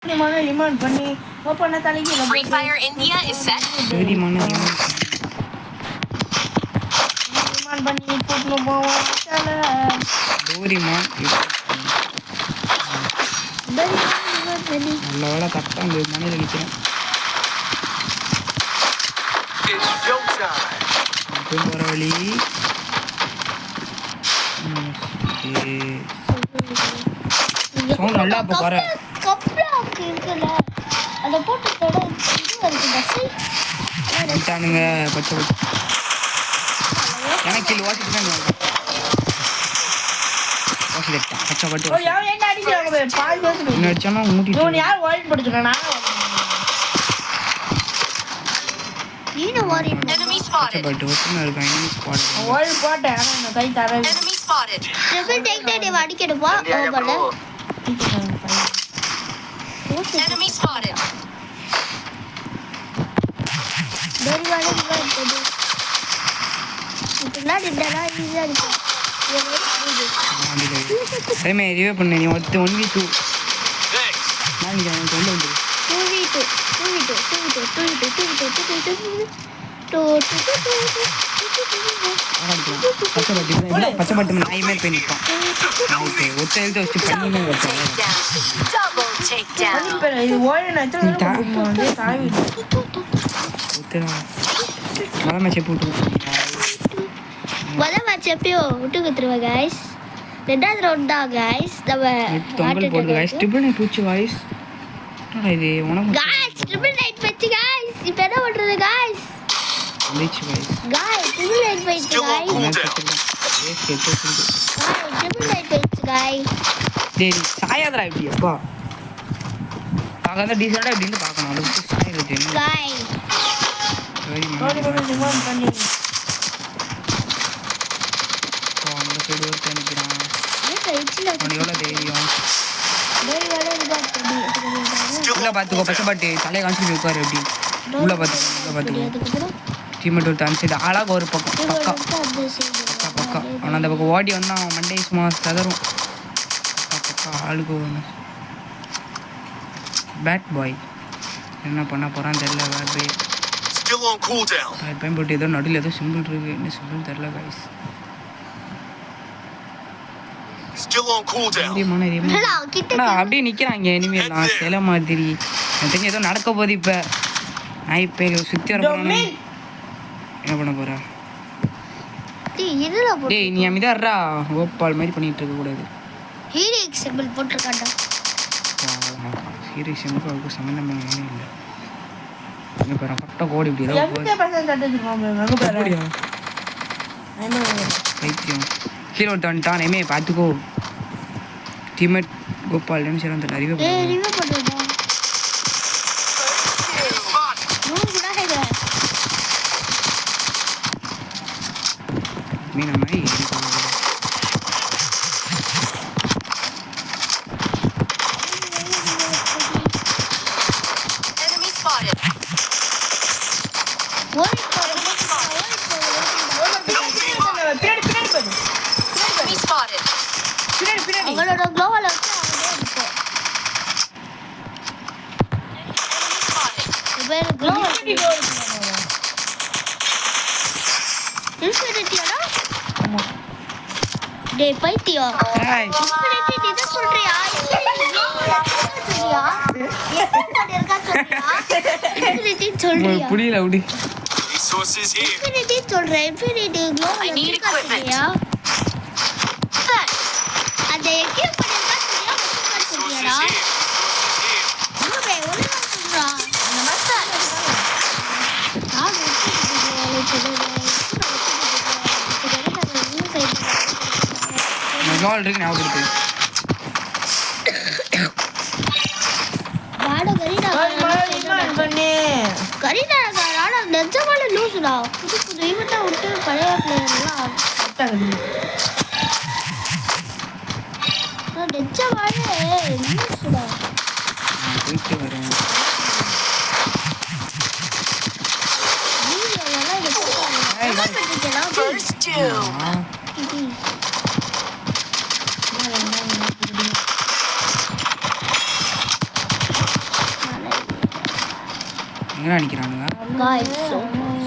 Remand பண்ணி open தலைக்கு Free Fire India is set. சரிமான ரிமாண்ட் பண்ணி கூட்டிட்டு போவோம் டோரிமான் நல்ல வேலை கரெக்டாக அந்த மனையில் நிற்கிறேன் போகிற வழி சவுண்ட் நல்லா இப்போ குறை வந்துட்டானுங்க பச்சை எனக்கு இல்லை வாசிட்டு பச்சை பட்டு அடிச்சானா மூட்டிட்டு யார் வாயில் படுத்துனா Enemy spotted. பட்டு ஒட்டுனா இருக்கான் enemy spotted. வாயில் போட்டேன் ஆனா நான் கை தர Enemy spotted. Triple tag tag அடிக்கடுப்பா ஓபல Enemy spotted. டோரி வால வந்து இதெல்லாம் டிடரா ஈஸியா இருக்கு டைமே ரிவே பண்ணு நீ 1v2 நான் இங்க சொல்ல வந்து 2v2 பச்சை பட்டு நாயுமே போய் நிற்பான் ஒத்த எழுத்து வச்சு பண்ணியுமே வச்சேன் Double takedown. இது வாயில் நான் வந்து தாவி மலை மேட்சை போட்டு முதல் மேட்ச் எப்படியோ விட்டு குத்துருவா கைஸ் ரெண்டாவது ரவுண்ட் தான் கைஸ் நம்ம தொங்கல் போடுது கைஸ் ட்ரிபிள் நைட் பூச்சி வாய்ஸ் இது உனக்கு கைஸ் ட்ரிபிள் நைட் வெச்சு கைஸ் இப்போ என்ன பண்றது guys rich voice guys triple night வெச்சு கைஸ் டேய் சாயாதடா இப்படி அப்பா பார்க்கறத டீசெண்டா இப்படின்னு பார்க்கணும் அது சாயிருக்கு கைஸ் ரிமாண்ட் பண்ணி அந்த சைடு ஒருத்தன் நிற்கிறான் ஏன் ரைட்ல அவனுக்கு எவ்வளோ தைரியம் டோரி வால ரிவார்ட் பண்ணி உள்ள பார்த்துக்கோ பச்சை பாட்டு தலையை காமிச்சு உட்காரு எப்படி உள்ள பார்த்துக்கோ அதுக்கப்புறம் டீமெட் ஒரு அந்த சைடு அழகாக ஒரு பக்கம் பக்கா அந்த சைடு பக்கா அவன் அந்த பக்கம் ஓடி வந்தான் அவன் மண்டே சும்மா சதரும் பக்கா ஆளுக்கு பேட் பாய் என்ன பண்ண போகிறான்னு தெரில bad boy Still on cooldown. Bad boy போட்டு ஏதோ நடுவில் ஏதோ சிம்பிள் இருக்குது என்ன சிம்பிள் தெரில கைஸ் Still on cooldown. என்னடா கிட்ட அப்படியே நிற்கிறாங்க இனிமேல் சில மாதிரி எனக்கு தெரிஞ்சு ஏதோ நடக்க போகுது இப்போ நான் இப்போ சுற்றி வர போகிறேன் என்ன பண்ண போகிறா டேய் இதுல போடு டேய் நீ அமைதாடுறா கோபால் மாதிரி பண்ணிட்டு இருக்க கூடாது ஹீலிக் சிம்பிள் போட்டுருக்காடா சீரியஸ் எனக்கு அவருக்கு சம்மந்தமே இல்லை இங்கே பாரு கரெக்டாக கோடி இப்படி ஏதோ எவ்வளவு பர்சன்ட் தட்டிச்சுக்கோங்க அங்க பாரு அப்படியா பைத்தியம் கீழே வந்துட்டான் நேமே பார்த்துக்கோ டீமேட் கோபால் நிமிஷம் அந்த அறிவே டேய் ரிவே போடுடா நோ குடா ஹேங்க மீனா மாதிரி Enemy spotted. ஓடி போடு பின்னாடி பாரு Enemy spotted. பின்னாடி அவளோட க்ளோவால வச்சு அவளே அடிப்போம் Enemy spotted. வேற க்ளோவால பின்னாடி இன்ஃபினிட்டியாடா டேய் பைத்தியம் ஏய் இன்ஃபினிட்டி நீ தான் சொல்றியா இன்ஃபினிட்டி சொல்றியா புரியல அப்படி Resources here. இன்ஃபினிட்டி சொல்றேன் இன்ஃபினிட்டி க்ளோவால I need equipment. சொல்றியா Thanks. அந்த எக்யூப் பண்ணிருக்கா சொல்றியா Resources சொல்றியாடா here. ஒழுங்கா சொல்றா நாள் இருக்கு ஞாபகம் இருக்கு ரிமாண்ட் பண்ணி கரீனா நிஜமான லூசுடா புது புது இவன் தான் விட்டு பழைய பிளேயர்லாம் நிஜமாலே லூசுடா நான் போயிட்டு வரேன் வீடியோலாம் இதை போட்டாங்க First two. எங்கே நிற்கிறானுங்க? Guys,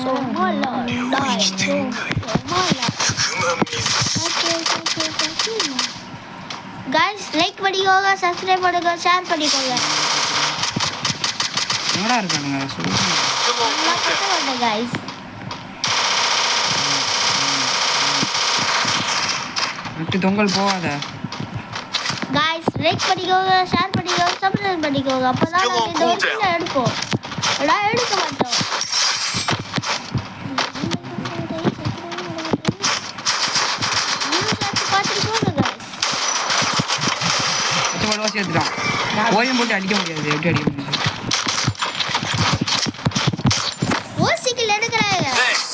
so mala, die, so mala. Guys, like பண்ணிக்கோங்க, subscribe பண்ணுங்க, share பண்ணிக்கோங்க. எங்கடா இருக்கானுங்க சொல்லுங்க. Still on நல்லா cooldown. பண்ணுங்க guys. விட்டு தொங்கல் போகாத. Guys, like பண்ணிக்கோங்க, share பண்ணிக்கோங்க, subscribe பண்ணிக்கோங்க. அப்பதான் Still on நாங்க இந்த cooldown. வருஷத்துல எடுப்போம். எல்லாம் எடுக்க மாட்டோம். பார்த்துட்டு போங்க guys. பச்சை படுவா சேர்த்துட்டான். ஓயம் போட்டு அடிக்க முடியாது. எப்படி அடிக்க முடியாது? ஓசிக்கல் எடுக்கிறாங்க. Thanks.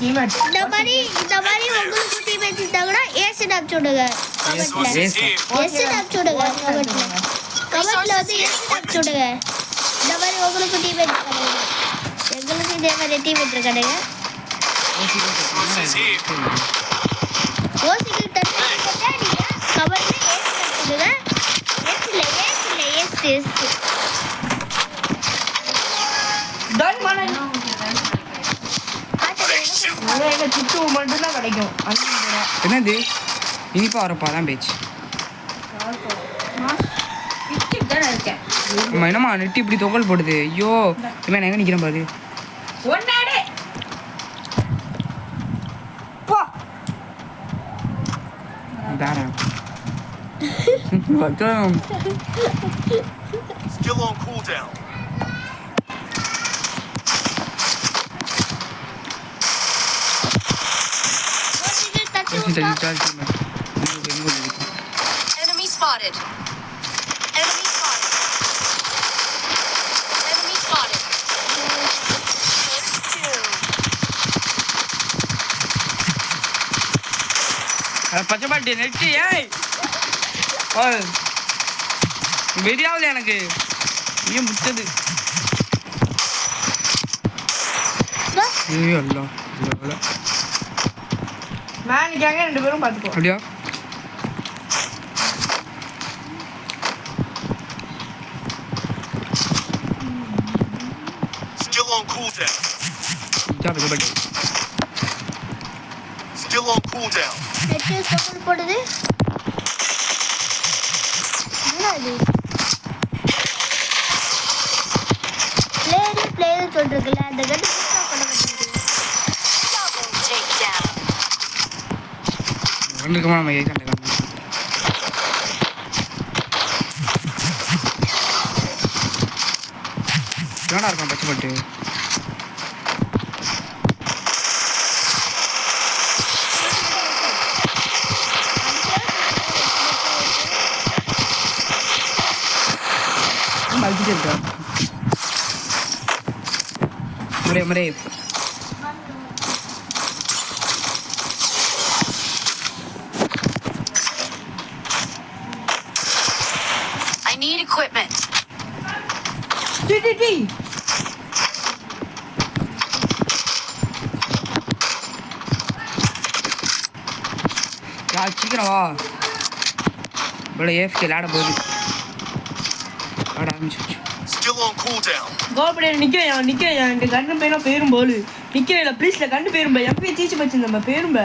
டீமேட் இந்த மாதிரி உங்களுக்கு டீமேட் இருந்தாங்கன்னா ஏசி டாப் சொல்லுங்க கமெண்ட்ல. Resources here. ஏசி டாப் சொல்லுங்க கமெண்ட்ல. கமெண்ட்ல வந்து ஏசி டாப் சொல்லுங்க. இந்த மாதிரி உங்களுக்கு டீமேட் இருக்காங்க. எங்களுக்கு இதே மாதிரி டீமேட் இருக்காங்க. Resources here. ஓசிக்கல் தட்டாடிங்க. கமெண்ட்ல ஏசி டாப் சொல்லுங்க. எஸ். டன் பண்ணு Thanks you. எங்க சிட்டு மட்டும் தான் கிடைக்கும் அன்லிமிட்டடா என்னது இனிப்பா வரப்பா தான் பேச்சு. பிஸ்கட் தானே இருக்கேன் நம்ம என்னம்மா நெட்டி இப்படி தொங்கல் போடுது. ஐயோ இவன் எங்கே நிற்கிறேன் பாரு. ஒன்னாடே போ தாரேன். அதான் Still on cooldown. ஓசிக்கல் தட்டி பேசி விட்டா சார்ஜ் பண்ணு. Enemy spotted. Enemy spotted. Enemy spotted. பச்சை பாட்டி நெட்டி ஏய் வெறியாவது எனக்கு ஏன் முட்டது. ஐயோ அல்ல மேனிக்காங்க ரெண்டு பேரும் பார்த்துக்கோ அப்படியா? Still on cooldown. பச்சை பாட்டி Still on cooldown. Net store போடுது. என்னது? பிளேயர் சொல்றதுல அந்த கட்டு யூஸ் பண்ண மாட்டேங்குது. Double takedown. ரெண்டுக்குமா நம்ம ஏற்கனவே என்னடா இருக்கான் பச்சை பாட்டு. அழிச்சிட்டு இருக்கா முறை முறை. I need equipment. டி சீக்கிரம் வா. இவ்வளோ ஏஃப்கே விளையாட போகுது. விளையாட ஆரம்பிச்சிருச்சு. Still on cooldown. கோல் பண்ணி நிக்கிறேன் இந்த கண்ணு பேரும் பேரும் போலு நிக்கிறேன் ப்ளீஸ்ல கண்ணு பேரும் எப்பயே தீச்சு வச்சு நம்ம பேரும்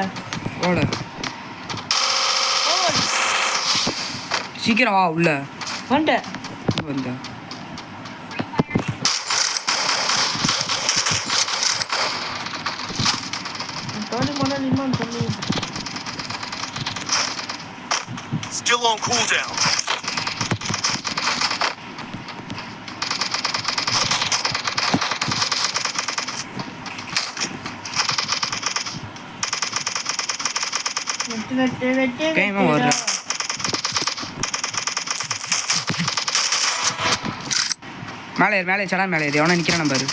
ஓட சீக்கிரம் வா உள்ள வந்துட்டேன் வந்தா. தோடி போனா நிம்மான் சொல்லி Still on cooldown. வெட்டு வர்ற மேலே சடான் மேலே எவனா நிற்கிறான் பாரு.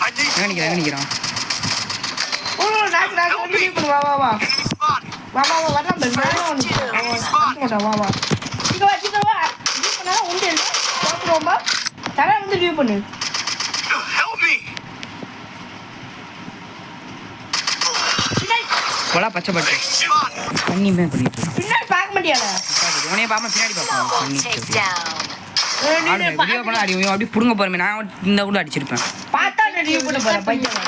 I need எங்கே நிற்கிறான் ஓ நாக்கு வந்து லீவ் பண்ணு வா enemy spotted. வரலாம் வா சீக்கிரம் வா லீவ் பண்ணாலும் உண்டு இல்லை போட்டுருவோம்பா தலை வந்து லீவ் பண்ணு Help me. கொலா பச்சை பட்டு Spotted. பண்ணிமே பண்ணிட்டு பின்னாடி பார்க்க மாட்டியாடா உனையே பாப்பா பின்னாடி பார்ப்போம் Double பண்ணிட்டு takedown. வீடியோ பண்ண அடி அப்படியே புடுங்க போறமே நான் இந்த கூட அடிச்சிருப்பேன். பார்த்தா ரிவ்யூ பண்ண போறேன் பையன்.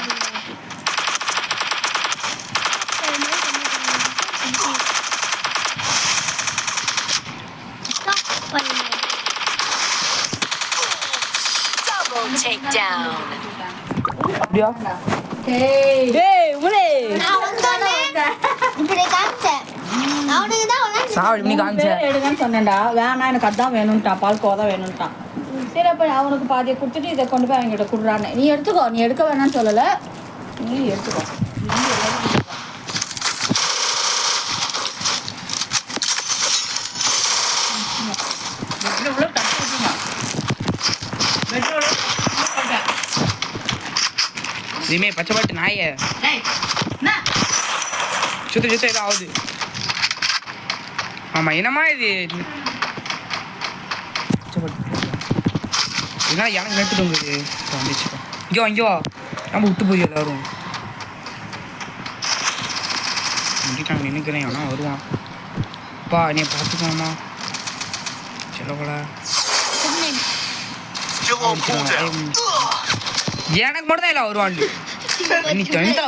Double takedown. அப்படியா? டேய் முலே நான் வந்தோனே இப்படி காமிச்சேன். அவனுக்கு தான் உனக்கு சாவடி நீ காமிச்ச. எடுங்கன்னு சொன்னேன்டா, வேணாம் எனக்கு அதான் வேணும்ட்டான், பால்கோவா தான் வேணும்ட்டான். சரி அப்போ அவனுக்கு பாதியை கொடுத்துட்டு இதை கொண்டு போய் அவங்ககிட்ட கொடுறான்னு. நீ எடுத்துக்கோ, நீ எடுக்க வேணாம்னு சொல்லலை, நீ எடுத்துக்கோ. இதுமே பச்சை பாட்டு நாய சுத்த சுத்த ஏதோ ஆகுது. ஆமா என்னம்மா இது என்ன எனக்கு நட்டு தொங்குது. வந்துச்சுப்பா இங்கோ இங்கோ நம்ம விட்டு போய் எல்லாரும் முடிக்காங்க நினைக்கிறேன். ஆனால் வருவான் அப்பா நீ பார்த்துக்கோமா சொல்லக்கூடா. Still on cooldown. எனக்கு மட்டும் தான் இல்லை வருவான். நீ தனித்தா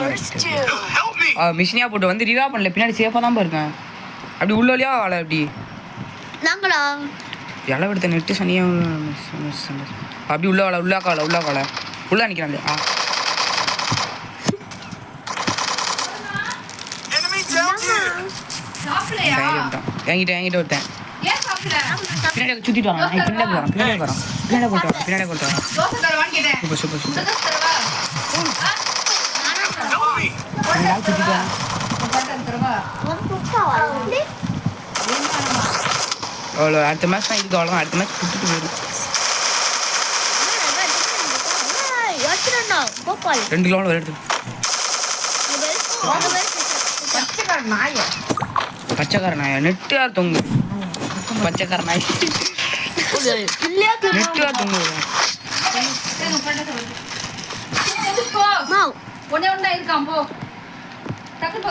First two. Help me. மிஷினியா போட்டு வந்து ரிவா பண்ணல பின்னாடி சேஃபாக தான் இருக்கேன். அப்படி உள்ள வழியா வாழ அப்படி நாங்களா இலை எடுத்த நெட்டு சனியாக அப்படி உள்ள வாழ உள்ளாக்கால உள்ள நிற்கிறாங்க. Enemy down here. என்கிட்ட ஒருத்தன் பின்னாடி சுற்றிட்டு வரான். பின்னாடி போட்டு வரான். Super Help me. சுற்றிட்டு வரான். அவ்வளோ அடுத்த மேட்ச் தான் இதுக்கு அவ்வளோ அடுத்த மேட்ச் கொடுத்துட்டு போயிடும். கோபால் 2 கிலோ ஒரு எடுத்து பச்சைக்கார நாயா நெட்டு யார் தொங்கு பச்சைக்கார நாய் நெட்டு யார் தொங்கு ஒன்னே ஒன்றா இருக்கான் போ டக்கு போ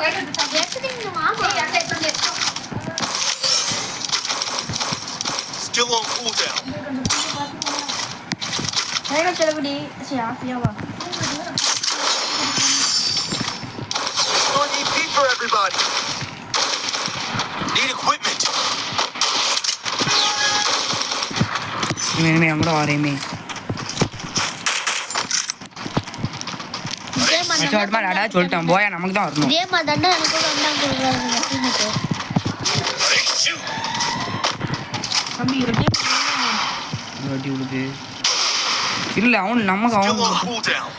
Still on cooldown. செலபடி சரி ஆஃபியாவா On EP for everybody. Need equipment. இனிமே கூட வரையுமே அடா சொல்லிட்டான் போயா நமக்கு தான் வரணும். இதே மாதிரி தாண்டா எனக்கு வந்தாங்க கொடுக்குறாங்க. Hey, shoot. தம்பி வட்டி விடுது இல்லை அவன் நமக்கு Still on அவன் cooldown.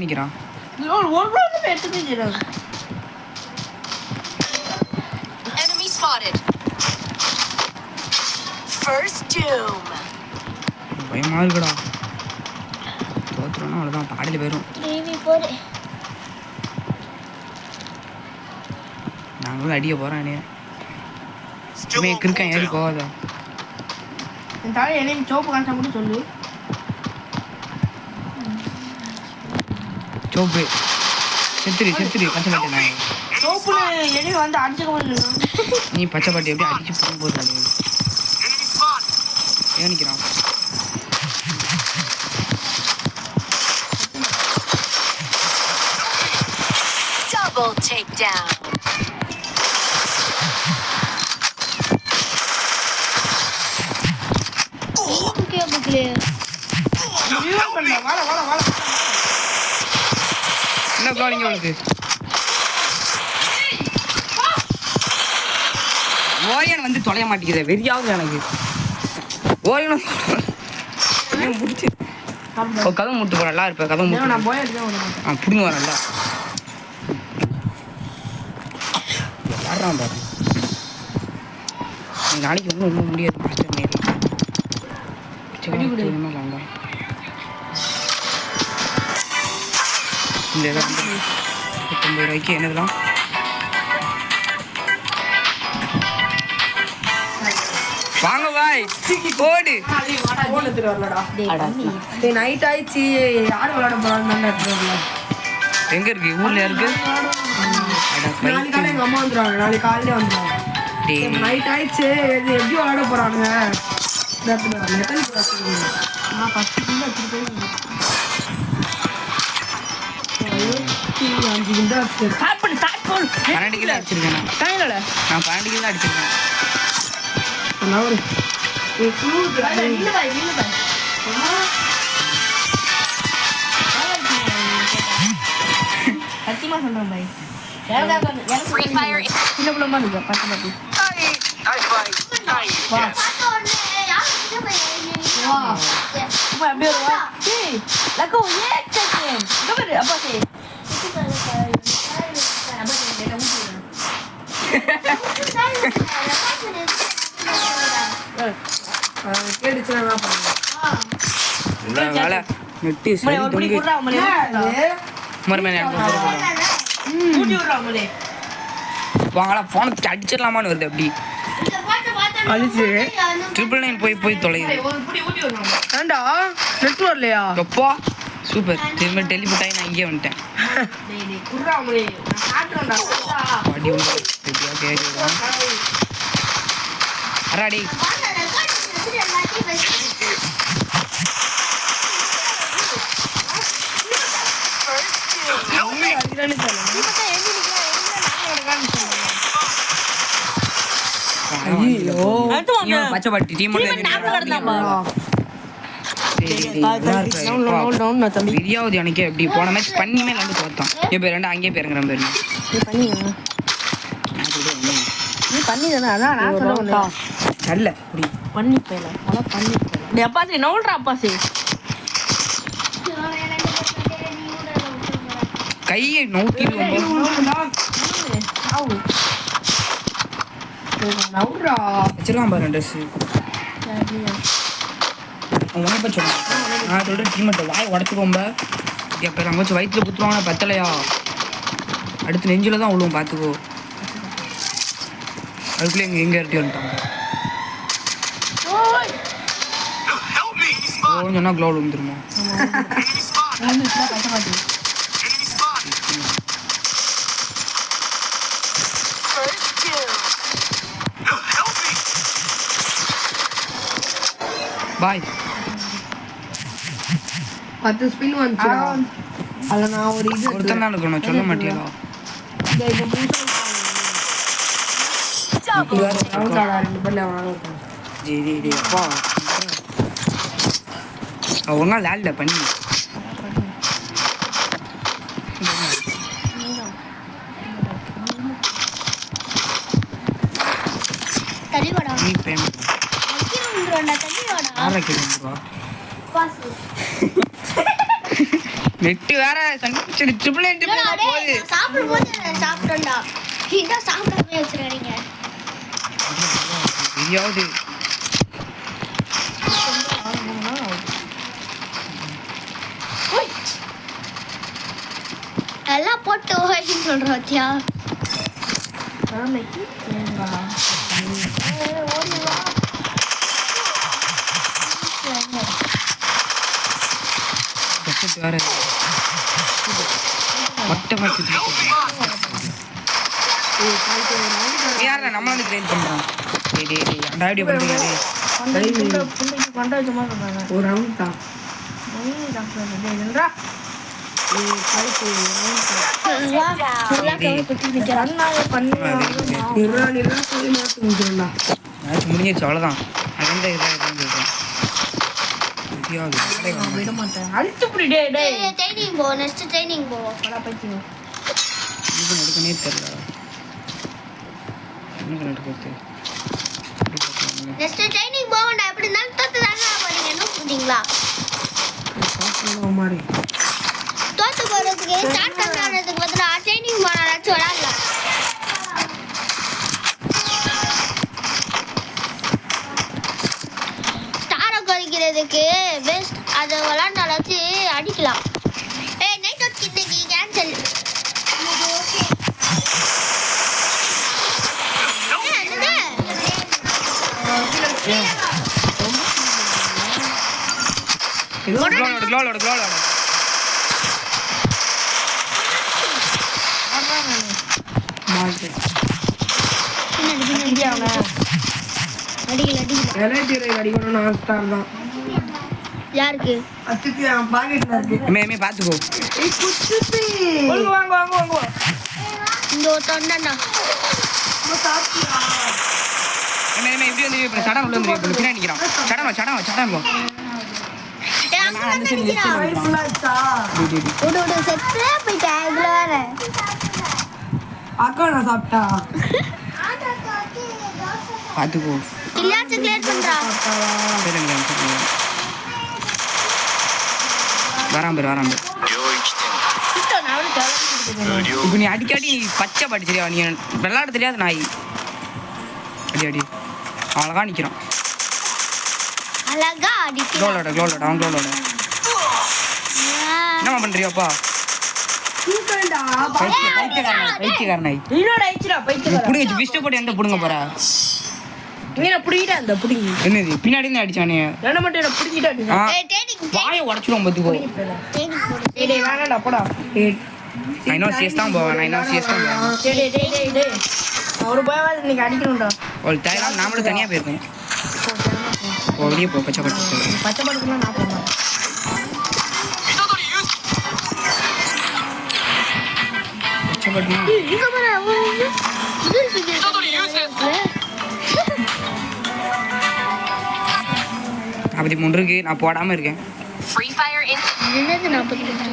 நிற்கிறான். ஒரு எடுத்துட்டு செய்யறாங்க. Enemy spotted. First doom. பயமா இருக்குடா. தோத்துறோன்னா அவ்வளோதான் பாடையில் போயிடும். டிவி போடு. நாங்களும் அடிக்க போகிறோம். Still on கிருக்கேன் ஏறி cooldown. போகாதா. என் தலையை என்னையும் சோப்பு காமிச்சா மட்டும் சொல்லு. சோப்பு செத்துரு பச்சை பாட்டி நான் சோப்புல எண்ணெய் வந்து அடிச்சுக்க முடியும். நீ பச்சை பாட்டி எப்படி அடிச்சு போகும் போது Enemy spot. நிற்கிறான். Double takedown. கேக்குது. Help me. வாழ என்ன காலிங்க வருது. ஓரியன் வந்து தொலைய மாட்டேங்குது வெறியாவது எனக்கு. ஓரியன் முடிச்சு கதவு முட்டு போ நல்லா இருப்பேன். கதவு முட்டு நான் போய் எடுத்து பிடிங்க வர நல்லா யாரான் பாரு. நாளைக்கு ஒன்றும் முடியாது. இந்த 19 ரூபாய்க்கு என்னதுலாம் வாங்க பாய் போடு. நைட் ஆயிடுச்சு யார் விளையாட போறாங்க. எங்க இருக்கு ஊர்ல இருக்கு. நாளைக்கு காலையில் எங்க அம்மா வந்துடுவாங்க. நாளைக்கு காலையிலே வந்துடுவாங்க. டேய் நைட் ஆயிடுச்சு இது எப்படி விளையாட போறானுங்க மெட்டல் நான் ஃபர்ஸ்ட் கில் வச்சிருக்கேன் 5 கில் வச்சிருக்கேன் ஸ்டார்ட் பண்ணு 12 கிலோ அடிச்சிருக்கேன் நான். கையிலல நான் 12 கிலோ அடிச்சிருக்கேன். நான் ஒரு நில்லு பாய் சத்தியமா சொல்றேன் பாய் Free fire. சின்ன பிள்ளைமா இருக்கு பத்து பத்து I fight. வா பார்த்த உடனே யாருக்கு போய் வா அப்பா அப்படியே வா ஏய் லக்கோ ஏக் செகண்ட் கபர் அப்பா சே கேடுச்சுனா என்ன பண்ணுங்க நல்ல வேலை நெட்டி மலே சரி ஒரு புடி தொங்கு குறா மலே மறுமே நான் ஊட்டி விடுறா மலே வாங்கடா ஃபோனை அடிச்சிடலாமான்னு வருது அப்படி அழிச்சு ட்ரிபிள் 9 போய் தொலையுது. ஒரு புடி ஊட்டி விடுறா ஏண்டா நெட் வரலையா எப்பா சூப்பர் திரும்ப டெலிபோர்ட் ஆகி நான் இங்கே வந்துட்டேன். டேய் டேய் குறா மலே நான் காட்றேன்டா அடி உள்ள எப்படியா கேட்குறான் அராடி Help me. அடிறானே சொல்லுங்க ஐயோ இவன் பச்சை பாட்டி டீம் தெரியாவது எனக்கு எப்படி போன மேட்ச் பண்ணியுமே ரெண்டு தோத்தான் இப்போ ரெண்டு அங்கேயே போயிருங்கிற பேரு நீ பண்ணிதானே அதான் நான் சொல்ல நல்ல அப்படி பண்ணி போயில அதான் பண்ணி போயில டேய் அப்பாசி நவுல்றா அப்பாசி கையை நோட்டிடுவோம் நவுல்றா வச்சிருக்கான் பாரு ட்ரெஸ் உனக்கு இப்போ சொன்னேன் நான் சொல்கிறேன் டீமெட்டை வாய் உடச்சிக்கோம்ப எப்போ நம்ம வச்சு வயிற்றுல குத்துருவாங்க பத்தலையா அடுத்து நெஞ்சில் தான் விழுவும் பார்த்துக்கோ அதுக்குள்ளே எங்கே இரட்டி வந்துட்டாங்க Help me. Spot. ஓன்னு சொன்னால் க்ளோவ் வந்துருமா Enemy spot. Enemy spot. First doom. Help me. பாய் 10 ஸ்பின் வந்துச்சு அதுல நான் ஒரு இது ஒருத்தன் தான் இருக்கணும் சொல்ல மாட்டியா ரவுண்ட் ஆடா ரெண்டு பேர்ல அவனால ஜி ஜி ஜி அப்பா ஒன்றா லேட்ல பண்ணி தள்ளிவாடா நீ பேமெண்ட் தள்ளிவாடா ஆறரைக்கு வந்துருவா பாசு நெட்டு வேற சங்கி ட்ரிபிள் நைன் போகுது சாப்பிடும்போது சாப்பிட்டோம்டா இதான் சாப்பிடாம வச்சிருக்கீங்க தெரியாது எல்லாம் போட்டு ஓய்ன்னு சொல்றோம் வச்சியா பட்ஜெட் வேற மொட்டை மாற்றி யாரா நம்ம வந்து ட்ரெயின் பண்ணுறோம் டேய் டேய் டேய் அந்த ஐடியா பண்ணுறீங்க பண்ட வச்ச மாதிரி சொல்றாங்க ஒரு ரவுண்ட் தான் மேட்ச் முடிஞ்சிருச்சு அவ்வளோதான் அகண்ட இதான் சொல்கிறேன் தெரியாது விட மாட்டேன் அழிச்சு புடி டே டே ட்ரைனிங் போ நெக்ஸ்ட் ட்ரைனிங் போ பைத்தியம் இது நடக்கனே தெரியல என்ன நடக்குது நெக்ஸ்ட் ட்ரைனிங் போகண்டா எப்படி இருந்தாலும் தோத்து தானே போறீங்க என்ன புரியுங்களா மாதிரி தோத்து போறதுக்கு ஸ்டார்ட் பண்றதுக்கு பதிலா ட்ரைனிங் போனாலாச்சும் விளையாடலாம் ஸ்டாரை குறைக்கிறதுக்கு பெஸ்ட் அதை விளையாண்டாலாச்சும் அடிக்கலாம் ஏய் நைட் அவுட் இன்னைக்கு கேன்சல் க்ளோலோட பின்னாடி அடிக்கல எலைட்டீரை அடிக்கணும்னு ஆசை தான். யாருக்கு அதுக்கு என் பாக்கெட்ல இருக்கு. மே பார்த்துக்கோ. ஏய் குச்சிப்பி. வாங்க. இந்த ஒருத்தன்டா நம்ம சாப்பிட்டியா? மே இப்படி வந்து இப்போ சடம் உள்ள வந்து பின்னாடி நிற்கிறான். சடம் போ. ஃபுல்லா இருக்கா? விடு செத்தே போயிட்டேன் இதுல வேற அக்கா நான் சாப்பிட்டா. பார்த்துக்கோ. கிளியாச்சு கிளியர் பண்றா சரிங்க. வரான் பேர். இப்போ நீ அடிக்கடி பச்சை பாட்டு சரியா? நீ விளையாட தெரியாத நாய். அடி அழகா நிற்கிறான். அழகா அடிக்க க்ளோலோட அவன் க்ளோலோட என்னம்மா பண்ணுறியோப்பா? தூக்கண்டா. பைத்தியக்காரனாய் இன்னொரு ஐச்சிரா பைத்தியக்கார. புடுங்க விஷ்ட போட்டு எந்த புடுங்க போறா? இங்க புடிங்கிட்டா அந்த புடிங்கி. என்னது பின்னாடி இருந்து அடிச்சானே? என்ன மட்டும் என்ன புடிங்கிட்டா அடி. ஆ, டேய் டேடிங் வாயை உடச்சிடும் பார்த்துக்கோ. டேடிங் போடு டேய் வேணாம்டா போடா. நான் இன்னும் CS தான் போவேன். டேய். அவரு போயாவது நீங்க அடிக்கணும்டா. ஒரு தேவையில்லாம நாமளும் தனியாக போயிருக்கேன். வெளியே போ பச்சை பட்டு. பச்சை படுக்கணும் நான் போறேன். பச்சை பட்டு இங்க பாரு அப்படி முன்னுருக்கு. நான் போடாமல் இருக்கேன். Free fire in. என்னது 40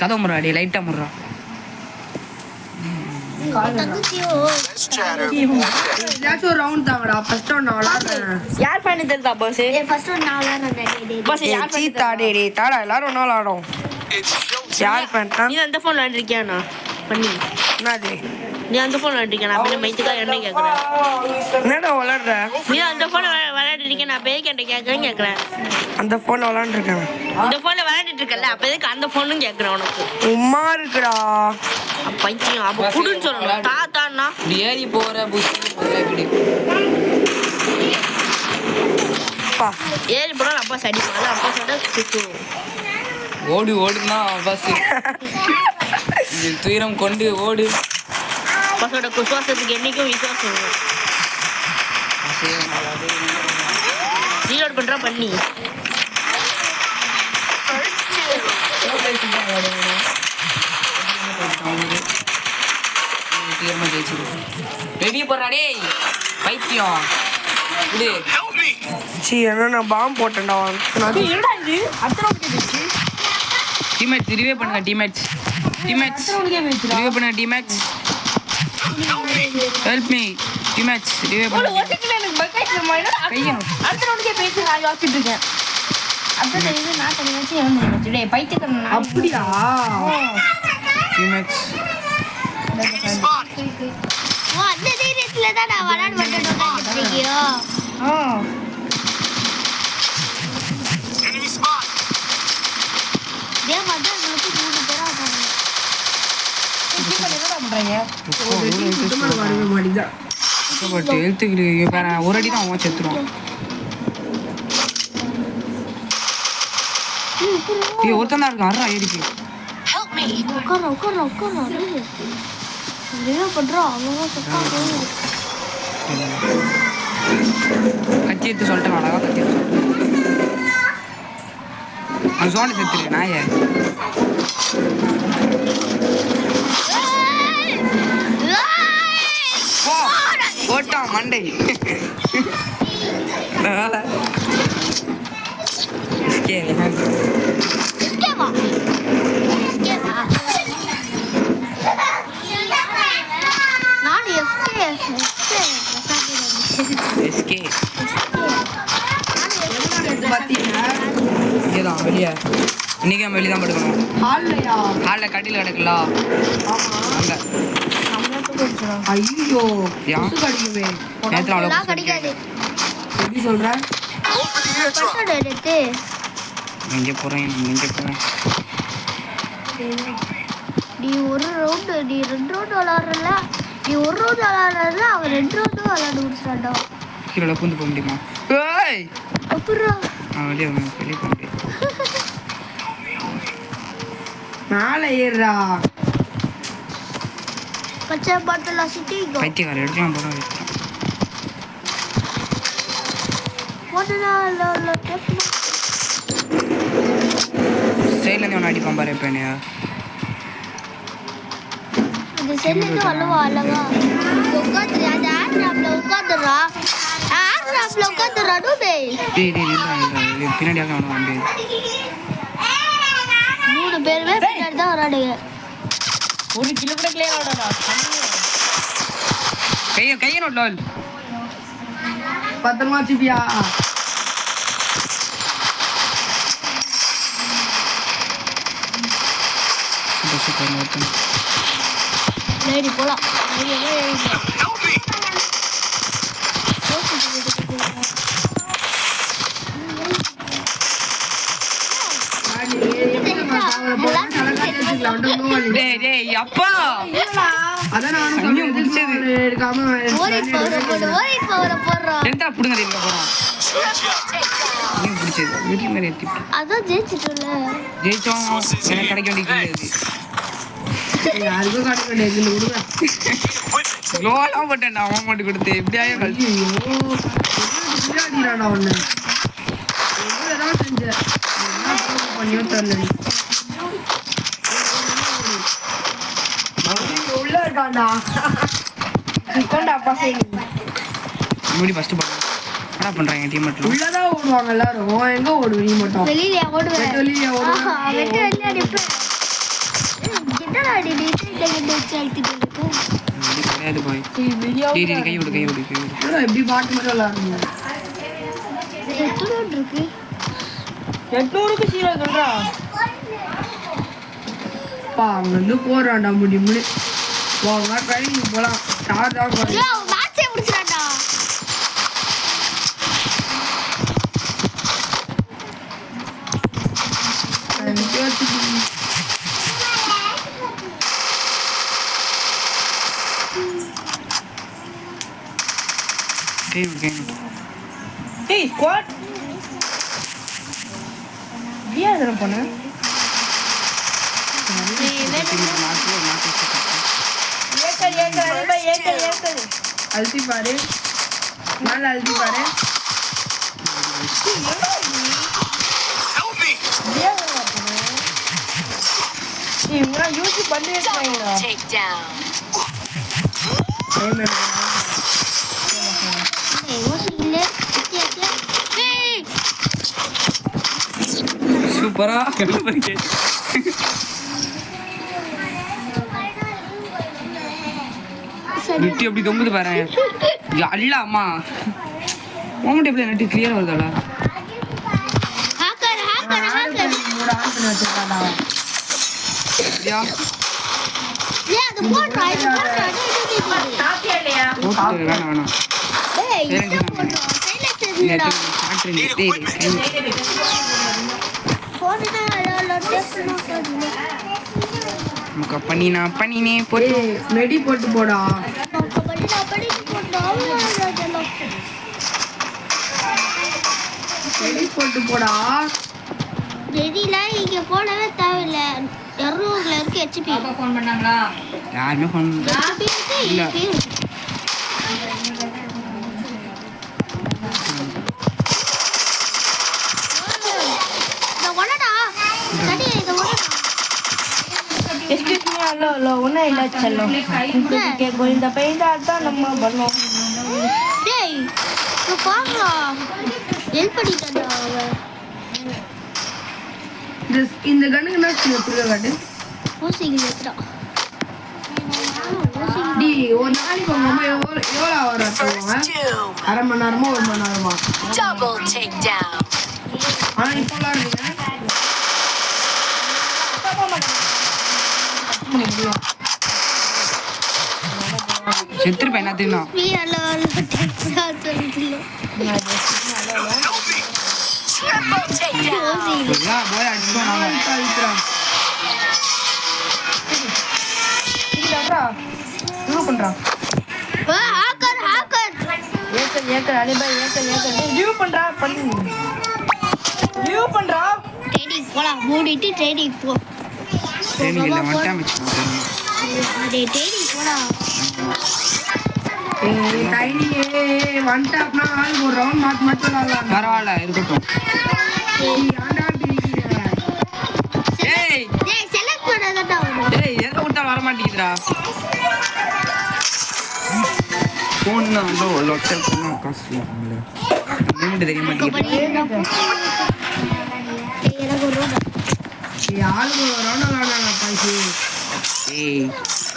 கதை முறா அடி லைட்டாக முறா. தகுச்சியோ Let's chatter. ஏதாச்சும் ஒரு ரவுண்ட் தாங்கடா. ஃபர்ஸ்ட் ரவுண்ட் நான் விளையாடுறேன். யார் ஃபேன் தெரியுதா பாஸ்? ஏய் ஃபர்ஸ்ட் ஒன் நான் விளையாடுறேன் டேய் பாஸ் யார் fan சீத்தா டேய் தாடா எல்லாரும் ஒண்ணா விளையாடும். It's showtime. யார் ஃபேன்டா? நீ அந்த ஃபோன் விளையாண்டுருக்கியாண்ணா பண்ணி? என்னது? நீ அந்த ஃபோன் விளையாண்டுருக்கியா? நான் பின்ன மைத்துக்கா என்ன கேட்குறேன்? என்னடா விளையாடுற? நீ அந்த ஃபோன் விளையாண்டுருக்கேன் நான் பேய் கேட்ட கேட்குறேன். அந்த போன்ல விளையாண்டுருக்கேன். இந்த ஃபோனில் விளையாண்டுட்டு இருக்கல அப்போ எதுக்கு அந்த ஃபோனும் கேட்குறேன் உனக்கு? உம்மா இருக்குடா. பைத்தியம் அப்போ குடுன்னு சொல்லணும். தாத்தாண்ணா இப்படி ஏறி போகிற புத்தி இப்படி பா ஏறி போனால் அப்பா சடிப்பாங்க. அப்பா சட்டை சுற்றுவோம். ஓடுனா பஸ் துயரம் கொண்டு ஓடு. பசோட விசுவாசத்துக்கு என்னைக்கும் விசுவாசம் வேணும். ரீலோட் பண்ணுறா பண்ணி வெளியே போடுறா டேய் பைத்தியம். இது Help me. சீ என்ன நான் பாம்பு போட்டேன்டா. என்னடா இது அத்தனை கேட்டுச்சு. டீமேட்ஸ் ரிவே பண்ணுங்க. டீமேட்ஸ் ரிவே பண்ணுங்க. Teammates help me. டீமேட்ஸ் ரிவே பண்ணுங்க. எனக்கு பக்கெட் நம்ம கையை அடுத்த ரவுண்டுக்கே பேசி நான் யோசிச்சுட்டு இருக்கேன். அடுத்த இது நான் தண்ணி வச்சு எவன் டே பைத்தியக்காரன் அப்படியா? Teammates Enemy spot. ஓ அந்த தைரியத்துல தான் நான் விளையாட மாட்டேன்னு உட்கார்ந்திருக்கியோ. Enemy spot. இதே மாதிரி உங்களுக்கு 3 பேரா இருக்காங்க. என்னடா பண்றீங்க? சுத்தமா வரவே மாட்டேங்குதா. பட் எழுத்துக்கு ஒரு அடி தான் அவன் செத்துருவான். ஒருத்தன் தான் இருக்கான். அறா ஏறிக்கு Help me. உட்கார்றா. என்ன பண்றா? அவ்வளோ சத்தா போகுது. கத்தி எடுத்து சொல்லிட்டேன். அழகா கத்தி எடுத்து சொல்லிட்டேன். அவன் சோனி செத்துரு நாய. போட்டான் மண்டை. எஸ்கேவா? நான் எஸ்கே பாத்தீங்களா? இங்கேதான் வெளியே. இன்னைக்கு நம்ம வெளியே தான் படுக்கணும். ஹால்லையா? ஹாலில் கட்டில் கிடக்குல்ல அங்கே. ஐயோ ஏன்? கொசு கடிக்குமே. நேரத்தில் அவ்வளோ நான் கிடைக்காது. எப்படி சொல்ற? Go for the airdrop. பட்டோட எடுத்து எங்கே போகிறேன் நீ ஒரு ரவுண்டு நீ 2 ரவுண்டு விளாட்றல. நீ ஒரு ரவுண்டு விளாட்றல அவன் 2 ரவுண்டு விளாண்டு முடிச்சிட்டான்டா. கீழே பூந்து போக முடியுமா? ஏய் அப்புறம் வெளியே போக முடியாது. மேலே ஏறுறா. பச்சை பாட்டில் சிட்டிங்கோ. பைத்தியக்கார எடுக்கலாம் போகிறோம் வைக்கிறோம். போட்டுனா சைட்லேருந்து ஒன்று அடிப்பான் பாரு இப்போ என்னையா இந்த செல்லு அவ்வளவா அழகா உட்காந்துரு அந்த ஆட்ராப்ல உட்காந்துடுறா ஆட்ராப்ல உட்காந்துடுறா டூபே பின்னாடி அவனை வந்து 3 பேருமே பின்னாடி தான் வராடுங்க 1 கிலோ கூட கிளியர் ஆடா கையை நோட் பத்திரமா வச்சுப்பியா லேடி போலாம் Help me! டேய் டேய் அப்பா அதான் நானும் சமயம் முடிச்சது. எடுக்காம ஓடி பவர போடுறோம் ரெண்டா புடுங்க தெரியல போறோம் நீங்க பிடிச்சது வீட்டுல மாதிரி ஏத்தி அதான் ஜெயிச்சிட்டோம்ல ஜெயிச்சோம் எனக்கு கிடைக்க வேண்டியது யாருக்கும் காட்ட வேண்டியது இல்லை விடுங்க லோலாம் போட்டேன் நான் அவன் மட்டும் கொடுத்து எப்படியாயும் கழிச்சு அடிக்கிறாடா ஒண்ணு ஏதாவது செஞ்சேன் என்ன பண்ணியோ தெரியல உள்ள இருக்காண்டா சிக்கண்டா பசங்க முடி ஃபர்ஸ்ட் போடுறேன் என்ன பண்றாங்க டீம் மட்டும் உள்ளதான் ஓடுவாங்க எல்லாரும் எங்க ஓடுவீங்க மட்டும் வெளியில ஓடுவேன் வெளியே ஓடுவேன் வெட்ட வெளியே அடிப்பேன் கிட்ட அடிட்டு கிட்ட வச்சு அழுத்திட்டு இருக்கேன் கிடையாது பாய் கை விடு எப்படி பாட்டு மட்டும் விளாடுங்க எத்தனை இருக்கு 800க்கு சீரோ சொல்றா அப்பா அங்க இருந்து போறான்டா முடியும்னு போங்க ட்ரைனிங் போலாம் சார்ஜ் ஆஃப் பண்ணி ஐயோ மேட்சே முடிச்சிராடா கை டேய் ஸ்குவாட் ஏன் இதெல்லாம் பண்ண ஏக்கல் அழுத்தி பாரு மேல அழுத்தி பாரு Help me! இவங்க யூஸ் பண்ணி வைக்கிறாங்க Take down. சூப்பரா நெட்டி அப்படி தொங்குது பாரு அல்ல அம்மா உங்கள்கிட்ட எப்படி நெட்டி கிளியர் வருதாடா ஹாக்கர் ஹாக்கர் ஹாக்கர் அப்படியா ஏய் அது போடுறா இது போடுறா சாப்பிட்டியா இல்லையா ஓகே வேணாம் டேய் சரிங்க, இது போடுறா சைலன்ஸ் இல்லடா போடுடா லோ டெஸ்ட்னா போடுங்க நமக்கு பண்ணினே போட்டு மெடி போட்டு போடா கபடி போடுறா அதெல்லாம் மெடி போட்டு போடா ரெடில இங்க போடவே தேவையில்ல 200ல இருக்கு ஹெச்பி ஃபோன் பண்ணாங்களா யாருமே ஃபோன் இல்ல. எக்ஸ்கியூஸ் மீ ஹலோ ஒன்றும் இல்லை செல்லம் கேட்கும் இந்த பெயிண்ட் தான் நம்ம பண்ணோம் டேய் நீ பாருடா ஹெல்ப் பண்ணிட்டடா அவன் இந்த கண்ணுக்கு என்ன ஸ்கில் வச்சிருக்க காட்டு ஓசிங்க வெச்சுடா டி ஒரு நாளைக்கு உங்க அம்மா எவ்வளோ வரும் First two. அரை மணி நேரமா 1 மணி நேரமா Double takedown. ஆனா இப்போ விளாடுறீங்க செத்துருப்பேன் என்னத்துக்குன்னா மீ ஹலோ டெக்டா சொல்லுங்க Help me! Triple takedown. ஓசிங்க போய் அடிச்சோம் நாம என்ன பண்ணுறான் Harker Harker acre அலிபாய் acre review பண்ணுறா ரிவ்யூ பண்ணுறா ட்ரேடிங் போலாம் மூடிட்டு ட்ரேடிங் போ ட்ரைனிங் இல்லை ஒன் டைம் வச்சு டேய் ட்ரேடிங் போலாம் டைனி வந்துட்டாப்னா ஆளுக்கு ஒரு ரவுண்ட் மாற்றி மாற்றி பரவாயில்ல இருக்கட்டும். ஏய் டேய் செலக்ட் பண்ணாதடா அவன. ஏய் எதை விட்டாலும் வர மாட்டேங்குதுடா. ஃபோன் தான் வந்து லொட்டல் பண்ணா காசு இல்லை. லிமிட் தெரிய மாட்டேங்குது. டேய் எனக்கு ஒரு ரூபா. ஏய்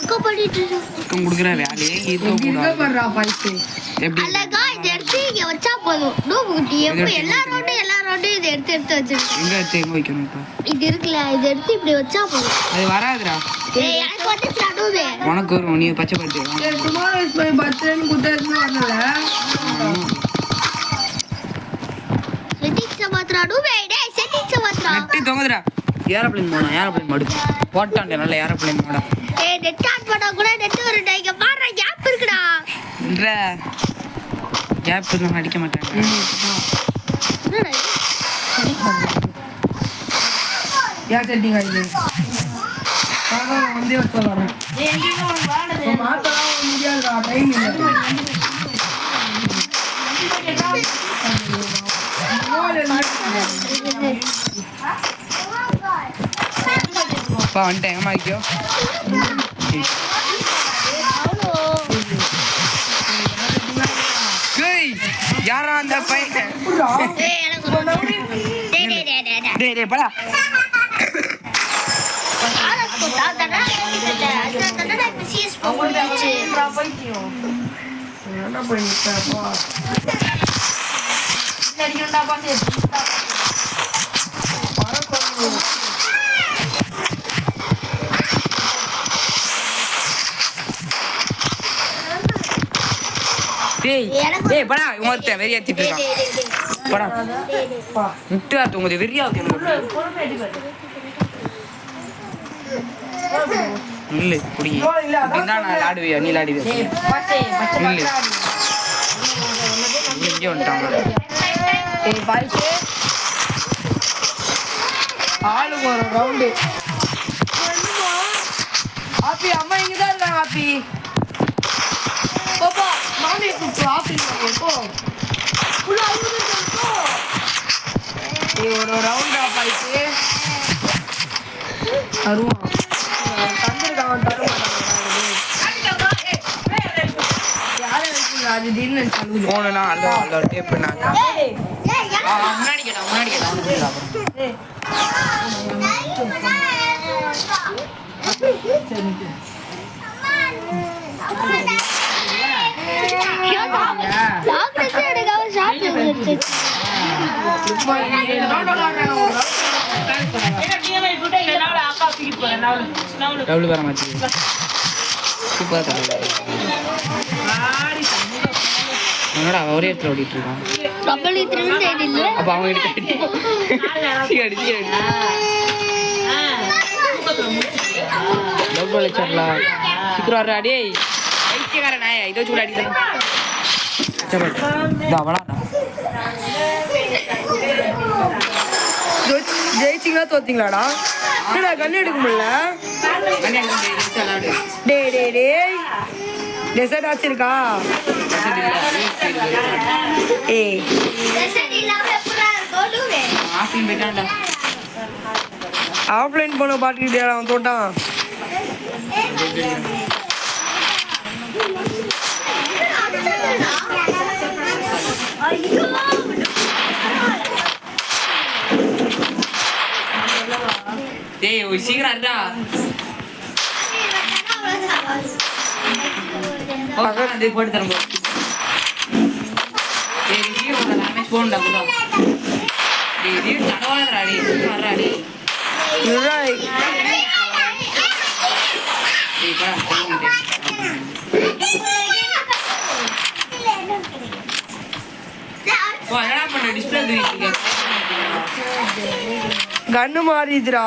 கபடிட்டு பக்கம் கொடுக்குற வேலையே இருக்கக்கூடாது. எப்படி அழகா இதை எடுத்து இங்க வச்சா போதும். நூபு குட்டி எப்போ எல்லா ரோட்டும் இதை எடுத்து வச்சிருக்கேன். எங்க தேங்க வைக்கணும் இப்போ? இது இருக்குல்ல, இதை எடுத்து இப்படி வச்சா போதும். அது வராதுடா. ஏய் எனக்கு வந்து நடுவே உனக்கு வரும். நீ பச்சை பட்டு செட்டிங்ஸ் மாத்திரா நடுவே. டேய் செட்டிங்ஸ் மாத்திரா. நெட்டி தொங்குதுடா. ஏரோப்ளேன் போனா ஏரோப்ளேன் மடு போட்டான்டே. நல்ல ஏரோப்ளேன் போடா. ஏய் நெட் ஆன் பண்ணா கூட நெட் வருடா. இங்க பாரு கேப் இருக்குடா. இல்ல கேப் நான் அடிக்க மாட்டாங்க. என்னடா யார் செட்டிங் ஆயிடுது வந்தே வச்சு வரேன் மாத்தலாம் முடியாதுடா. டைம் இல்லை. அப்பா வந்துட்டேன். ஏமா ஐயோ யாரா அந்த பையன்? ஏய் எனக்கு ஒரு டேய் டேய் டேய் டேய் டேய் டேய் படா. என்ன பண்ணிட்டப்பா டேய் டேய் படா. இவன் ஒருத்தன் வெறி ஏத்திட்டு இருக்கான். படா முட்டா தூங்குது. வெறியாவுது எனக்கு. இல்லை குடி நான் ஆடுவியா? நீ ஆடுவியா? இல்லை இங்கே வந்துட்டாங்க. ஆளுக்கு ஒரு ரவுண்டு. ஆப்பி அம்மா இங்கதான் இருக்காங்க. ஆப்பி பாப்பா மாமி கூப்பிட்டு ஆப்பி எப்போ ஒரு ரவுண்ட் ஆஃப் ஆயிடுச்சு. தருவான் தந்துருக்கான். தர மாட்டாங்க. அது தின்னு ஃபோனுனா அல்ல டேப் பண்ணாக்கா முன்னாடி கேட்டா டபுள் வர மாட்டேங்குது. சூப்பர் தலை. என்னடா ஒரே இடத்துல ஓடிட்டு இருக்கான். அப்போ அவங்க அடிச்சிடலாம். சீக்கிரம் வர்றா டேய். ஐக்கியக்கார நாயா இதை வச்சு கூட அடிக்கலாம். ஜெயிச்சிங்களா தோத்தீங்களாடா? என்னடா கண்ணு எடுக்க முடியல? டேய் டேய் டேய் டெசர்ட் ஆச்சிருக்கா? ஏய் ஆஃப்லைன் போன பாட்டுக்கிட்டே அவன் தோட்டான். டேய் ஒரு சீக்கிரம் அடா. பக்கம் வந்து போட்டு தரேன். டேய் சீக்கிரம் வர மேட்ச் போண்டா கூட. டேய் டேய் நடவாடா டேய் சீக்கிரம் வரடா டேய். ரைட் டேய் பா போங்க. வா என்னடா பண்ண டிஸ்ப்ளே தெரியுது. கண்ணு மாறிதுடா.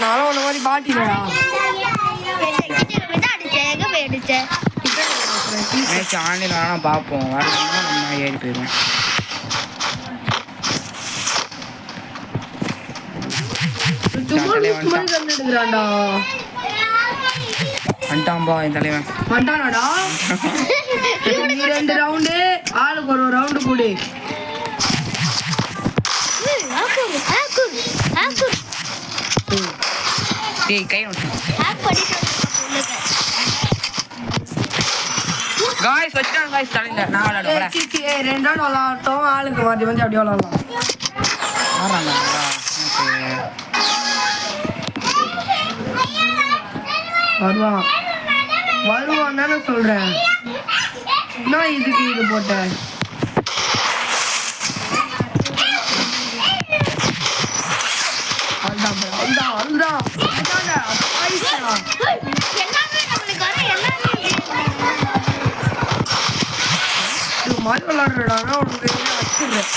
நானும் உன்ன மாதிரி பாட்டிலடா. மேட்ச் ஆன்லைன் வேணா பார்ப்போம். வரணும்னா நம்ம ஏறி போயிடுவோம். வந்துட்டான்டா வந்துட்டான்பா என் தலைவன். வந்துட்டானாடா? கூடு. டேய் கை விட்டு ஹேக் பண்ணிட்டு வந்துருக்க. காய்ஸ் வச்சான் காய்ஸ் தலையில நான் விளையாட போறேன் சீச்சி 2 round விளையாடட்டும். ஆளுக்கு மாத்தி மாத்தி அப்படியே விளையாடலாம். ஆறாங்க வருவான் தானே சொல்றேன். நான் இதுக்கு இது போட்டேன். மாதிரி விளையாடுறா உனக்கு அடிச்சிடுறேன்.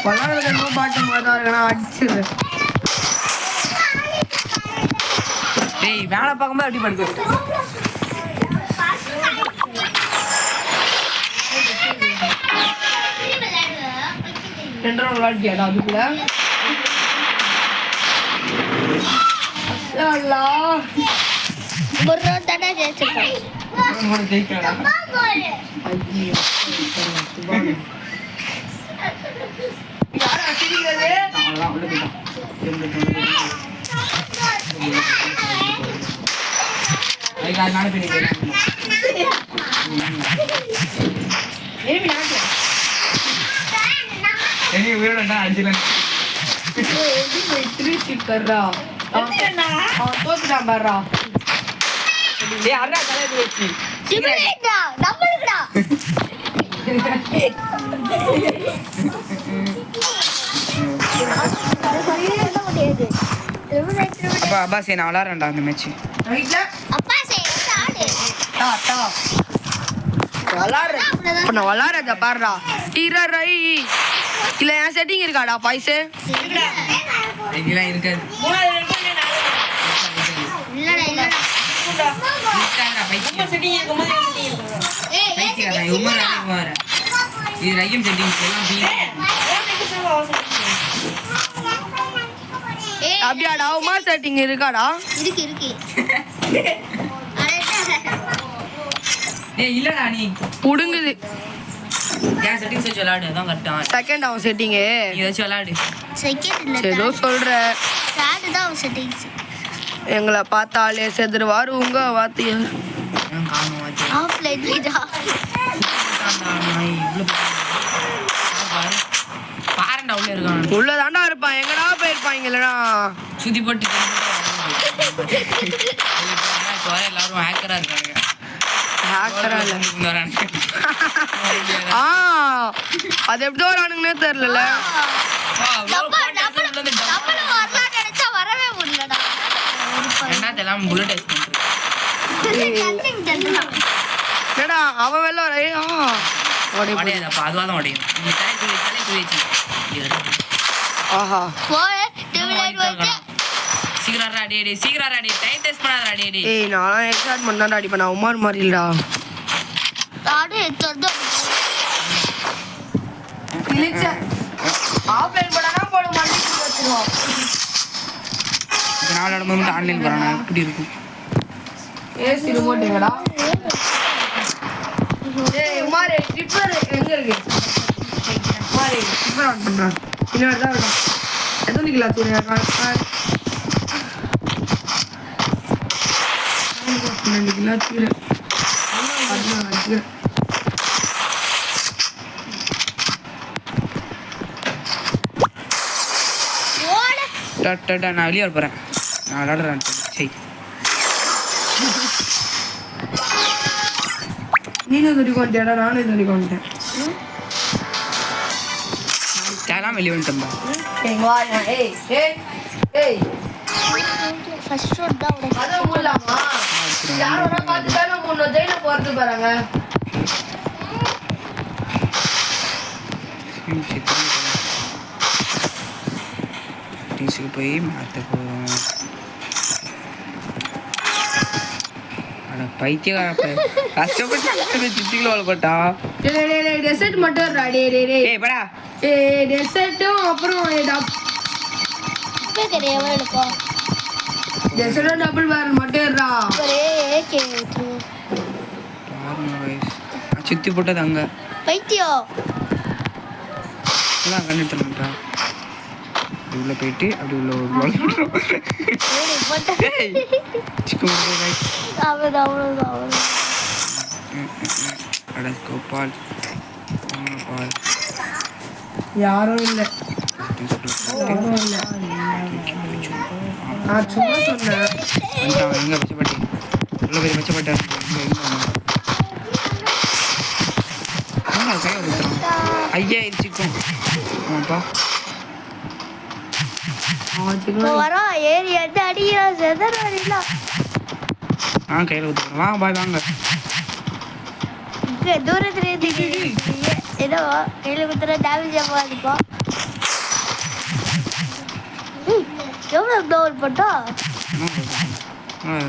விளையாடுறது என்னமோ பாட்டு மாதிரி தான் இருக்கா அடிச்சிடுறேன். டேய் வேலை பார்க்கும்போது அப்படி படிக்க ரெண்டு ரவுண்ட் விளையாட்டியாடா அதுக்குள்ள? ஒரு round தானே ஜெயிச்சிருக்கோம். தோத்துட்டான் பாடுறா. சிமுலேட்டா நம்மளுக்குடா. அப்பா அப்பா சரி நான் விளாட்றேன்டா அந்த மேட்ச் அப்பா சரி ஆடு. நான் விளாடுறத பாடுறா. இல்ல என் செட்டிங் இருக்காடா பாய்ஸு? இதெல்லாம் இருக்காது இல்லடா இல்லடா. இது ரையம் செட்டிங்ஸ் எல்லாம் அப்படியாடா உமார் செட்டிங் இருக்காடா? இருக்கு இருக்கு. ஏய் இல்லடா நீ புடுங்குது. என் செட்டிங்ஸ் வச்சு விளையாடு அதான் கரெக்டா. செகண்ட் அவன் செட்டிங்கு நீ வச்சு விளையாடு. செகண்ட் இல்ல. ஏதோ சொல்ற. தேர்ட் தான் அவன் செட்டிங்ஸ். எங்களை பார்த்தாலே செதுருவாரு உங்க வாத்தியார். காணும் வாத்தி ஆஃப்லைன் வீடா. பாருண்டா உள்ள இருக்கான். உள்ளதாண்டா இருப்பான். எங்கடா போயிருப்பாங்க இல்லடா? சுத்தி போட்டு இப்போ வர எல்லாரும் ஹேக்கரா இருக்காங்க. ஹேக்கரா இல்ல. வரானுங்க. அது எப்படி வரானுங்கன்னே தெரியல. நம்மளும் வரலாம் நினைச்சா வரவே முடியலடா. ரெண்டாவது எல்லாம் புல்லட் டெஸ்ட் பண்றேன். என்னடா அவன் வெளில வர. உடையாதப்பா அதுவாக தான் உடையும். நீ தலைக்கு வச்சு ஆஹா போய் டிவிலைட் வந்து சீக்கிரம் அடி சீக்கிரம் அடி டைம் டெஸ்ட் பண்ணாத அடி. ஏய் நான் எக்ஸாட் பண்ணாடா அடிப்பேன். நான் உமார் மாதிரி இல்லடா. ஆடு எடுத்து ஆஃப்லைன் போடானா போட மாட்டேங்குது வச்சிருவோம். இப்போ நான் விளையாடும் போது ஆன்லைன் போறானா எப்படி இருக்கும்? ஏசி ரிமோட் எங்கடா? ஏய் உமார் ட்ரிப்பர் எங்க இருக்கு? உமார் ட்ரிப்பர் ஆன் பண்றா. இன்னொரு தான் இருக்கா. எது நிக்கல தூரா கால். நான் நிக்கல தூரா. நான் வெளியே போறேன். நான் விளையாடுறேன். சரி நீங்க சொல்லிக்கொண்டேடா நானும் சொல்லிக்கொண்டேன். தேலாம் வெளியே வந்துட்டேன்பா. ஏய் ஏய் ஏய் ஃபர்ஸ்ட் ரோட் தான் உடைச்சு. அத மூடலாமா? யாரோட பார்த்து தான மூணு ஜெயில போறது பாருங்க. போய் மாற்ற போகிறோம். பைத்தியக்கார கஷ்டப்பட்டு சித்திகளை வளர்க்கட்டா. டெசர்ட் மட்டும் ஏய் படா. டெசர்ட்டும் அப்புறம் தெரியாம எடுப்போம். டெசர்ட்டும் டபுள் பேரல் மட்டும் இருடா. ஒரே சுத்தி போட்டது அங்க பைத்தியம் எல்லாம் கண்டுட்டுருக்கா அப்படி உள்ள போயிட்டு அப்படி உள்ள ஒரு ball போட்டுரும். ஏய், சிக்கு முட்டை guys. அட கோபால் பால் யாரும் இல்ல யாரும் இல்ல நான் சும்மா சொன்னேன் வந்துட்டான் எங்க பச்சைப்பட்டி உள்ள போய் பச்சைப்பட்டா கை வந்துட்டான் ஐயா இது சிக்கும் ஆமாப்பா அவன் சின்ன வரோம் ஏறி அடி அடியா செதற அடிலாம் கையில் ஊற்றுறேன் வாங்க பாய் வாங்க இங்க தூரத்துல இருந்து ஏதோ கையில குத்துற டேமேஜ் ஆகும் இருக்கும் எவ்வளோ டோல் போட்டா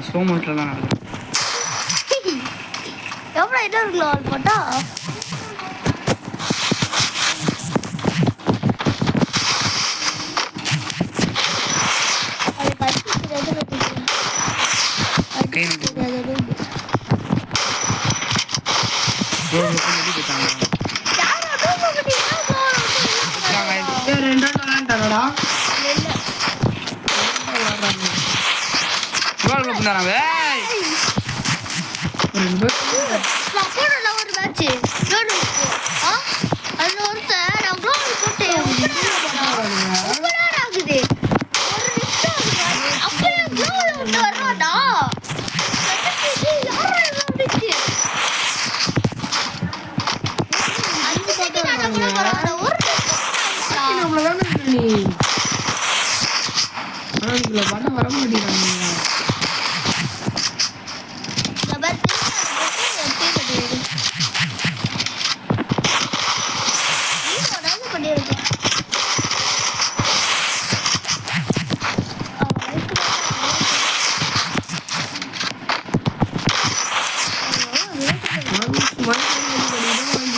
ஸ்லோ மோட்டில் தான் நடக்குது எவ்வளோ இன்னொரு டோல் போட்டா அது கை நட்டு ரெண்டு விளாண்டாடா ஒரு மேட்ச் அதுல ஒருத்தர் அவ்வளோ போட்டு ரொம்ப நேரம் ஆகுது ஒரு நிமிஷம் அப்படியே க்ளோவில் விட்டு வர்றாடா அஞ்சு செகண்ட் ஆனா கூட பரவாயில்ல ஒரு நம்மளதானே இருக்க நீ ஆனா நீங்கள பண்ண வர மாட்டேங்கிறாங்க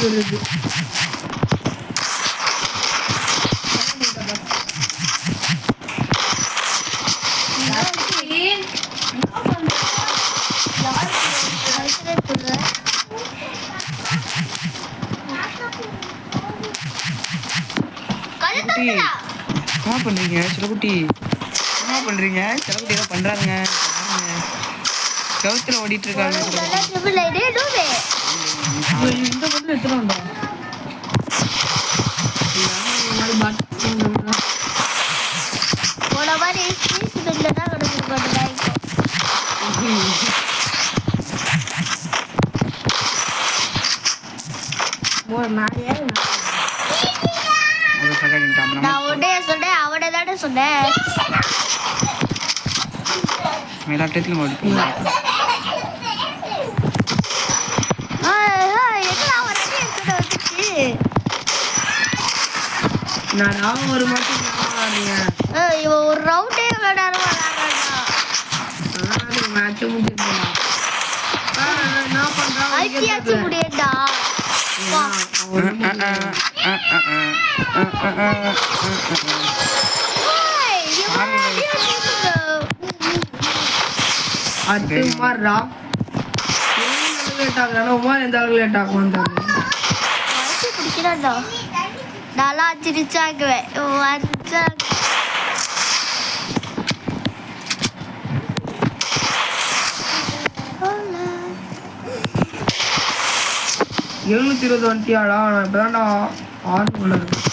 வருது என்ன பண்றீங்க சிலக்குட்டி என்ன பண்றீங்க சிலக்குட்டி ஏதோ பண்றாங்க செவத்துல ஓடிட்டு இருக்காங்க இந்த பொண்ணு எடுத்துருவாண்டா போன மாதிரி ஸ்பீஸ் தான் கிடச்சிருக்கோம் நான் உடனே சொன்னேன் அவனை தானே சொன்னேன் எல்லாத்தையும் ஓடிப்பீங்க நான் ஒரு மாசம் இவன் ஒரு ரவுண்டே விளையாடுறா மேட்ச் முடிச்சிருக்கேன் நான் பண்றேன் ஐக்கியாச்சு முடியடா அது உமார்டா லேட் ஆகுறானா உமார் எந்த அளவுக்கு லேட் ஆகும் பிடிக்கிறாண்டா நல்லா சிரிச்சாக்குவேன் வரிச்சா 720 வந்துட்டியாடா நான் இப்பதான்டா 6 உள்ள இருக்கேன்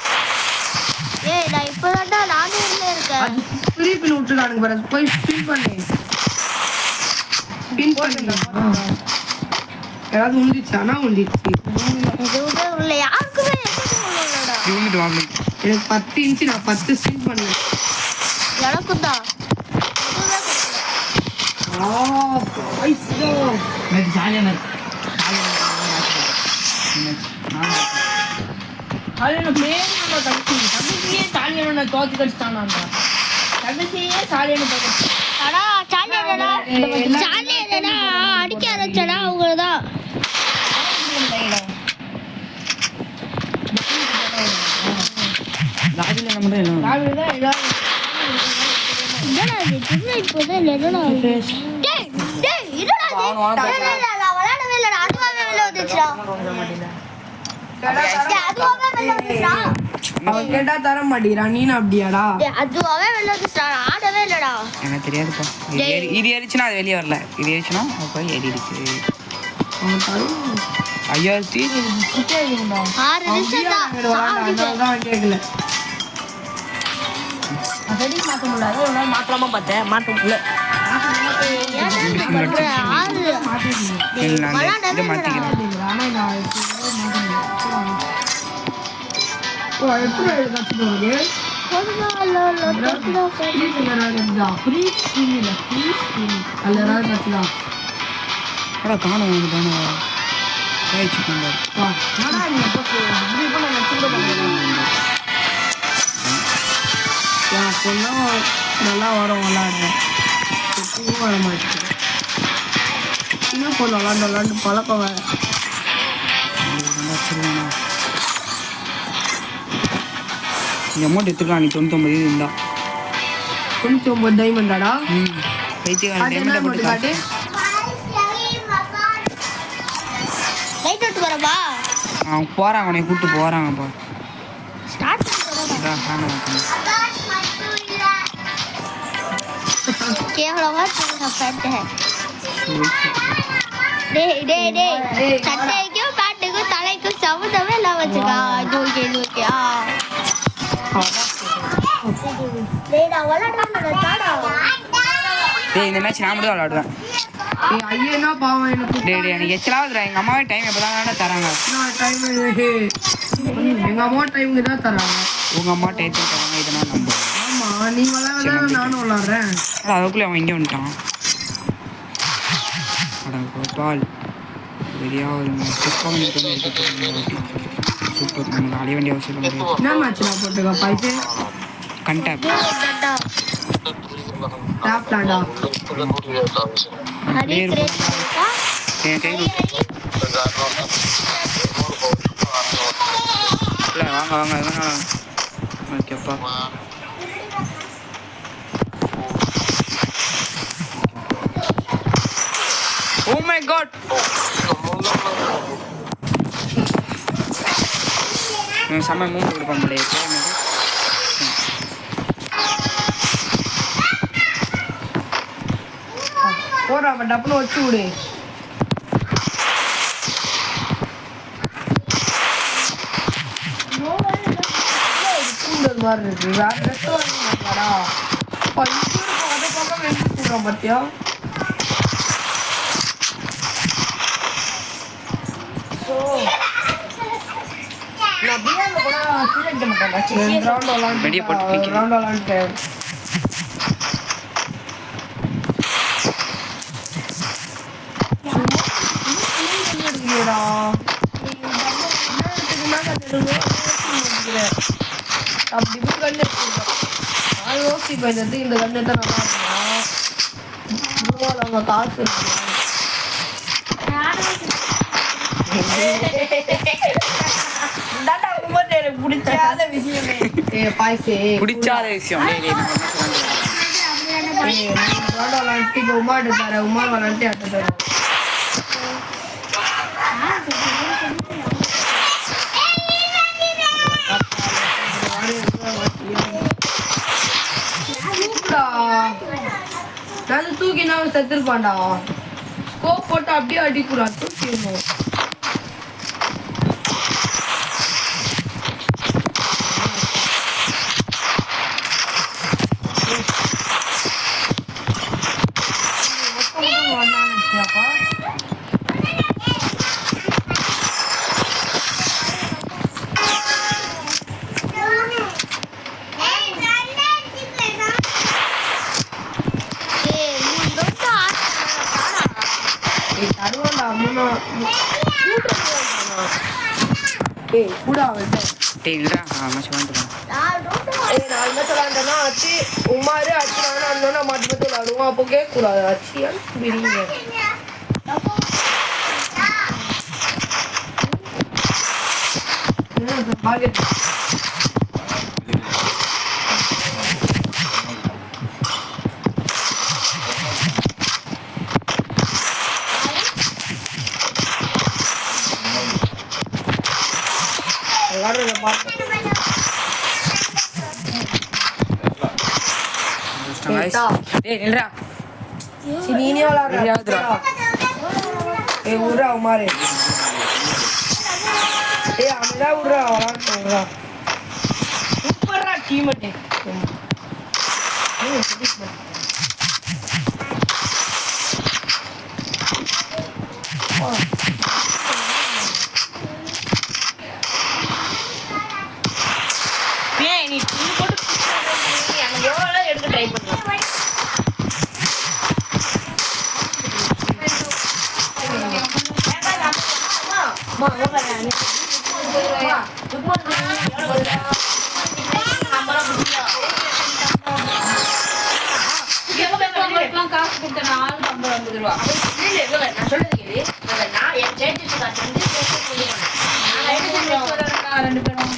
ஏய் நான் இப்பதான்டா 400ல இருக்கேன் அது ஃப்ரீ பின் விட்டுறானுங்க பாரு போய் ஸ்பின் பண்ணு ஸ்பின் பண்ணு யாராவது உண்டிச்சானா உண்டிச்சு எதுவுமே உள்ள யாருக்குமே எதுவுமே உள்ளடா யூனிட் வாங்க எனக்கு 10 இன்ச் நான் 10 ஸ்பின் பண்ணேன் எனக்கும் தான் ஐயோ எனக்கு ஜாலியான அடா சாலியடா அடிக்க ஆரம்பிச்சடா அவங்கதான் ராஜில நம்ம தான் என்னடா இது திரும்ப இப்போதான் என்னடா டேய் டேய் என்னடா இது நான் விளையாடவே இல்லடா அதுவாவே வெளில வந்துச்சுடா அதுவாவே வெளில வந்துச்சுடா அவன் கேட்டா தர மாட்டேங்கிறான் நீனு அப்படியாடா அதுவாவே வெளில வந்து ஆடவே இல்லடா. எனக்கு தெரியாதுப்பா. இது ஏறிச்சுன்னா அது வெளியே வரல. இது ஏறிச்சுன்னா அப்போ ஏறிடுச்சு. அவன் தரும் 5000 6 நிமிஷம் தான் தான் கேட்கல செடி மாற்ற முடியாது. ஒரு நாள் மாற்றலாமா பார்த்தேன், மாற்ற முடியல. இதை மாற்றிக்கிறேன். எப்படி கற்றுட்டு அதில் ஏதாவது கற்றுலாம் அடா காணும் வந்து காணும் ஆயிடுச்சு கொண்டாரு. என் பொண்ணும் நல்லா வரும் விளாடுறேன் வர மாட்டேங்குது. சின்ன பொண்ணு விளாண்டு பழக்கம் வேறு. அமௌண்ட் எடுத்துக்கலாம். நீ 99 இருந்தா 99 டைமண்டாடா. பைத்தியக்காரன் அது என்ன டைமண்டை அமௌண்ட் காட்டு. லைட் விட்டு வரப்பா. அவன் போகிறாங்க, உன்னை கூப்பிட்டு போகிறாங்கப்பா. ஸ்டார்ட் கேவலமா சாப்பிட்டேன். டேய் சட்டைக்கும் பேட்டுக்கும் தலைக்கும் சம்மந்தமே எல்லாம் வச்சிருக்கா. இது ஓகே டேய் நான் விளையாடுறேன் தாடா. டேய் இந்த மேட்ச் நான் மட்டும் விளாடுவேன். ஐயனா பாவம் எனக்கு டேய் எனக்கு எச்சலாவதுடா. எங்கள் அம்மாவே டைம் எப்போ தான் தராங்க. டைம் எங்கள் அம்மா டைமுக்கு தான் தராங்க. உங்கள் அம்மா டைத்துக்கு தராங்க. இதெல்லாம் நம்ப. ஆமாம் நீ விளையாட நானும் விளாட்றேன். அதுக்குள்ளே அவன் இங்கே வந்துட்டான். பால் சரியா ஒரு சூப்பர். நமக்கு அடைய வேண்டிய அவசியம் இல்லை. என்ன மேட்ச்ல போட்டுருக்கா பைசே கண்டாக்ட் டாப்லாண்டா ஹரி கிரேட் இல்லை வாங்க வாங்க அதெல்லாம் ஓகேப்பா. Oh my god! செம்ம மூணு கொடுப்பான் போல. போடுறா அவன் டப்புன்னு வச்சு விடு. தூண்டல் மாதிரி இருக்கு. வேற ரெஸ்டாரண்ட் மாட்டாடா அதை பக்கம் வெட்டி போடுறான் பார்த்தியா. வெடியை போட்டு அப்படி கண்ணு நான் யோசிப்பேன் இந்த கண்ணு தான் நல்லா இருக்கும். அவங்க காசு பிடிச்சாத விஷயமே பாய்ஸே பிடிச்சாத விஷயம். விளாண்டு உமா எடுத்தார உமா விளாண்டு அட்ட தரும். நான் தூக்கினா செத்துருப்பான்டா. ஸ்கோப் போட்டு அப்படியே அடிக்கூடாது தூக்கிடணும். கூட உமாரு அச்சு அண்ணா மாட்டி பார்த்து விளாடுவோம். அப்போ கேட்கக்கூடாது அச்சியான்னு பிரிங்க. பாக்கெட் விளாடுறத பார்த்து guys. டேய் நில்றா. நீனே விளாடுற யாதுடா. ஏய் விட்றா உமாரு ஏய் அமைதா விட்றா விளாடுறா சூப்பர்ரா டீம்மேட் ஏன் நீ டீ போட்டு எனக்கு எவ்வளோ எடுக்க ட்ரை பண்ணலாம் காசு கொடுத்தேன் 50 ரூபா நான் சொல்றது கேளு நான் என் சேர்த்து காசு வந்து ரெண்டு பேரும்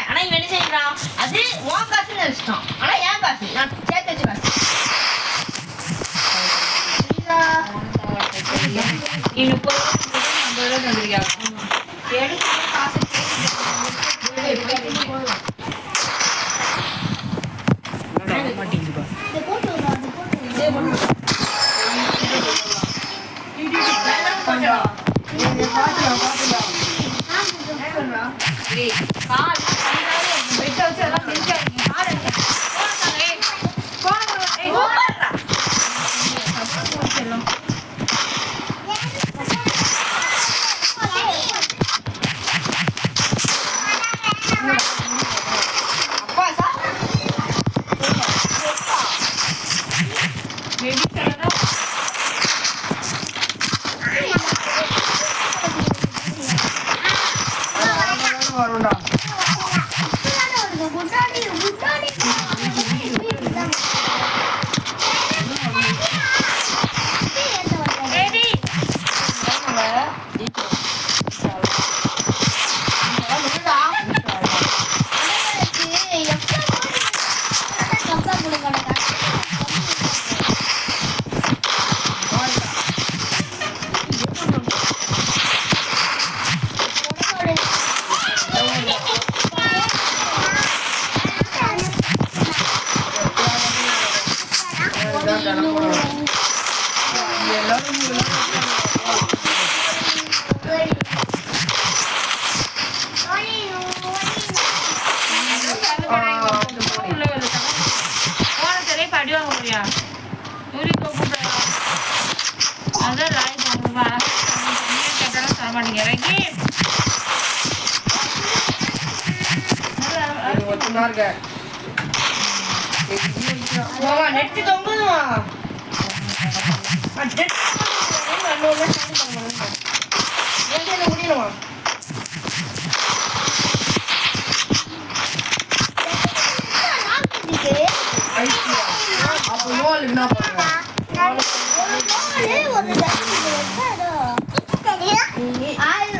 ஆனா இவன் என்ன செய்யறான் அது உன் காசுன்னு வச்சுட்டான் ஆனா என் காசு நான் சேர்த்து வச்சு காசு நீ 30 ரூபா 50 ரூபா தந்திருக்கியா காசு மாட்டேங்குதுப்பா. வரும்டா நெட்டு தொங்குதுமா முடியலமா அப்போ நோல் என்ன பண்ணுங்க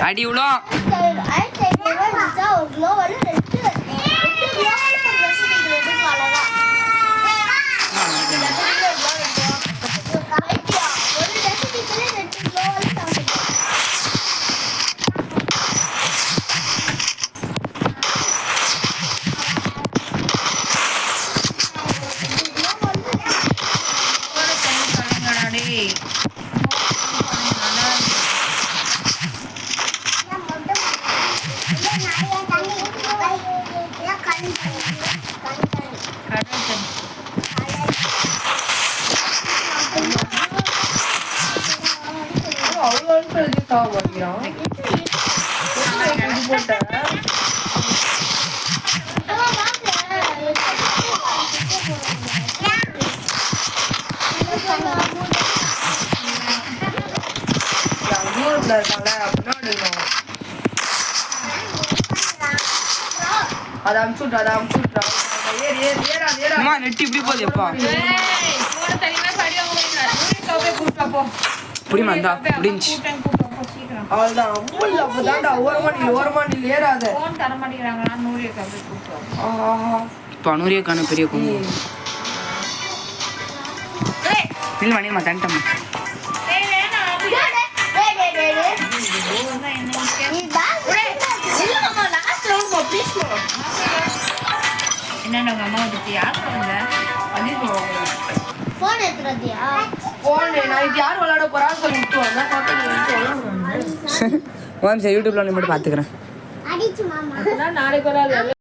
அடி உளோ அவ்வளோ சாப்பிடுறான் போட்டேன் இருக்காங்க அப்படின்னா அதை அமுச்சு விட்றா ஏறாது அம்மா நெட் இப்படி போகுது எப்பா ஏய், போன தனியா படி அவங்க நூறு போய் கூட்டா போ. இப்படிமா இருந்தா முடிஞ்சு கூட்டம் கூட்டா போ சீக்கிரம். அவ்வளோதான் அவ்வளோ அப்போதான்டா ஓரமா நீ ஏறாத போன் தர மாட்டேங்கிறாங்களா நூறு போய் கூட்டா. இப்போ அனூரியாக்கான பெரிய கொம்பு இல்லை மணியம்மா தண்டம்மா ஏய் வேணாம். என்னடா உங்க அம்மா பத்தி யார் சொல்லுங்க அதே சொல்லுவாங்க. போன் எடுத்துறதியா போன் நான் இது யார் விளையாட போறான்னு சொல்லி விட்டு வந்தேன் பார்த்தா நீ விட்டு விளையாடுவாங்க சரி யூடியூப்ல மட்டும் பார்த்துக்கிறேன் அடிச்சு மாமா நாளைக்கு வராது